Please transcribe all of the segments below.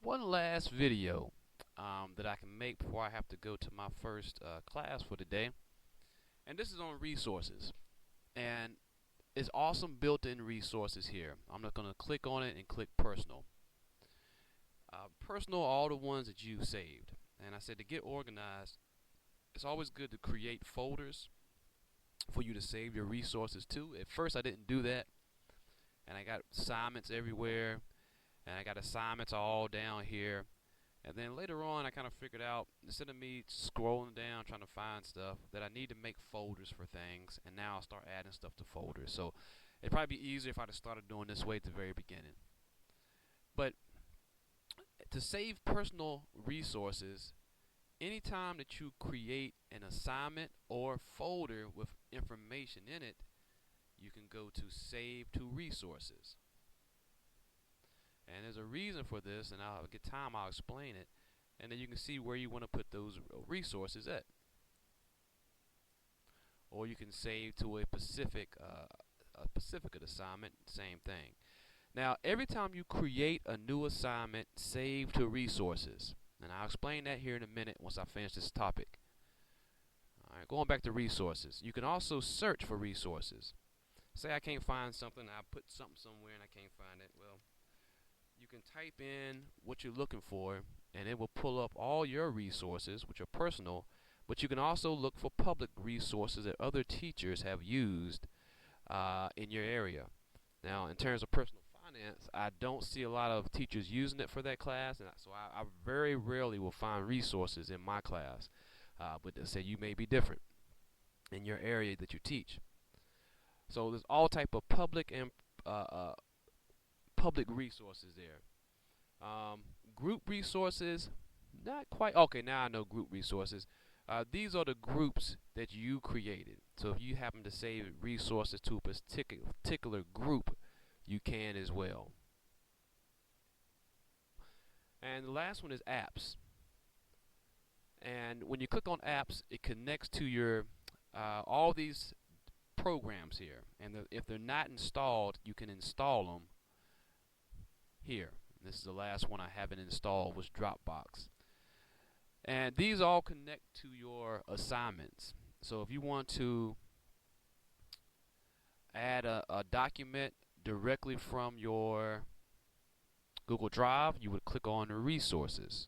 one last video that I can make before I have to go to my first class for the day. And this is on resources. And it's awesome built-in resources here. I'm just going to click on it and click personal. Personal, all the ones that you saved. And I said to get organized, it's always good to create folders for you to save your resources to. At first I didn't do that, and I got assignments everywhere, and I got assignments all down here. And then later on I kind of figured out, instead of me scrolling down trying to find stuff, that I need to make folders for things, and now I'll start adding stuff to folders. So it'd probably be easier if I just started doing this way at the very beginning. But to save personal resources, anytime that you create an assignment or folder with information in it, you can go to Save to Resources. And there's a reason for this, and I'll get time, I'll explain it. And then you can see where you want to put those resources at. Or you can save to a specific assignment, same thing. Now, every time you create a new assignment, save to resources. And I'll explain that here in a minute once I finish this topic. Alright, going back to resources. You can also search for resources. Say I can't find something, I put something somewhere and I can't find it. Well, you can type in what you're looking for, and it will pull up all your resources, which are personal, but you can also look for public resources that other teachers have used in your area. Now, in terms of personal finance, I don't see a lot of teachers using it for that class, and so I very rarely will find resources in my class. But they say you may be different in your area that you teach. So there's all type of public and public resources there. Group resources, not quite. Okay, now I know group resources. These are the groups that you created. So if you happen to save resources to a particular group, you can as well. And the last one is apps. And when you click on apps, it connects to your all these programs here. And if they're not installed, you can install them here. This is the last one I haven't installed, was Dropbox. And these all connect to your assignments. So if you want to add a document directly from your Google Drive, you would click on the resources.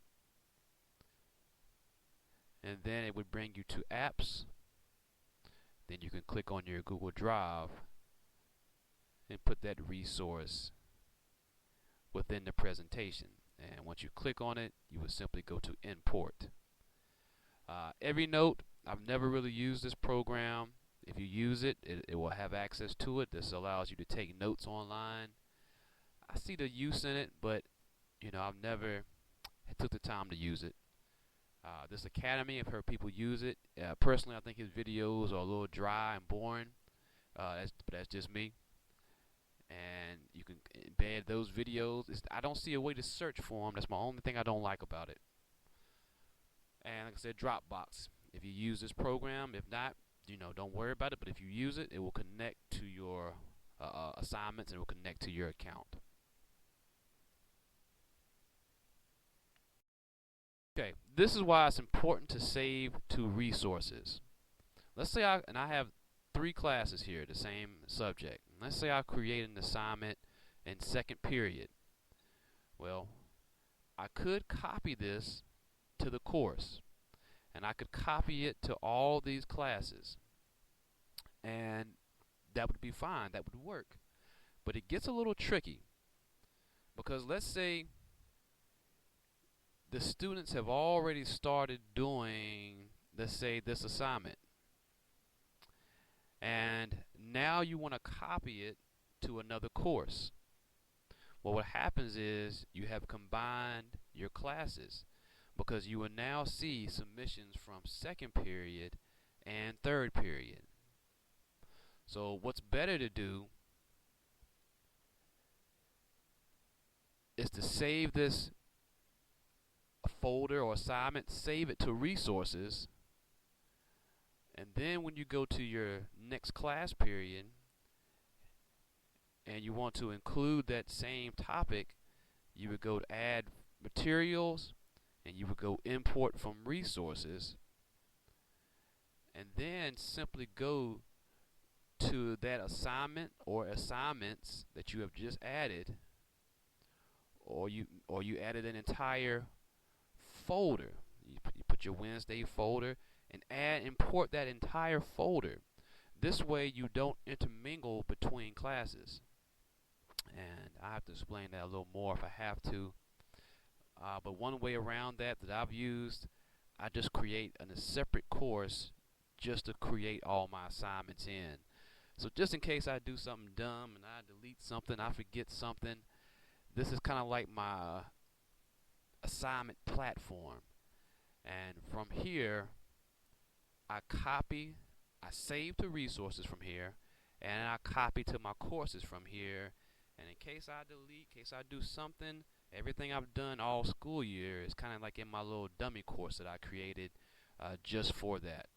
And then it would bring you to apps. Then you can click on your Google Drive and put that resource within the presentation. And once you click on it, you would simply go to import. Evernote, I've never really used this program. If you use it, it will have access to it. This allows you to take notes online. I see the use in it, but I've never took the time to use it. This Academy, I've heard people use it. Personally, I think his videos are a little dry and boring. But that's just me. And you can embed those videos. I don't see a way to search for them. That's my only thing I don't like about it. And like I said, Dropbox. If you use this program, if not, don't worry about it. But if you use it, it will connect to your assignments, and it will connect to your account. Okay, this is why it's important to save to resources. Let's say I have 3 classes here, the same subject. Let's say I create an assignment in second period. Well, I could copy this to the course, and I could copy it to all these classes, and that would be fine, that would work. But it gets a little tricky, because let's say the students have already started doing, let's say, this assignment, and now you want to copy it to another course. Well, what happens is you have combined your classes, because you will now see submissions from second period and third period. So what's better to do is to save this folder or assignment, save it to resources, and then when you go to your next class period and you want to include that same topic, you would go to add materials, and you would go import from resources, and then simply go to that assignment or assignments that you have just added, or you added an entire folder. You put your Wednesday folder and import that entire folder. This way you don't intermingle between classes. And I have to explain that a little more if I have to. But one way around that I've used, I just create a separate course just to create all my assignments in. So just in case I do something dumb and I delete something, I forget something, this is kind of like my assignment platform. And from here, I save to resources from here, and I copy to my courses from here. And in case I delete, in case I do something, everything I've done all school year is kind of like in my little dummy course that I created just for that.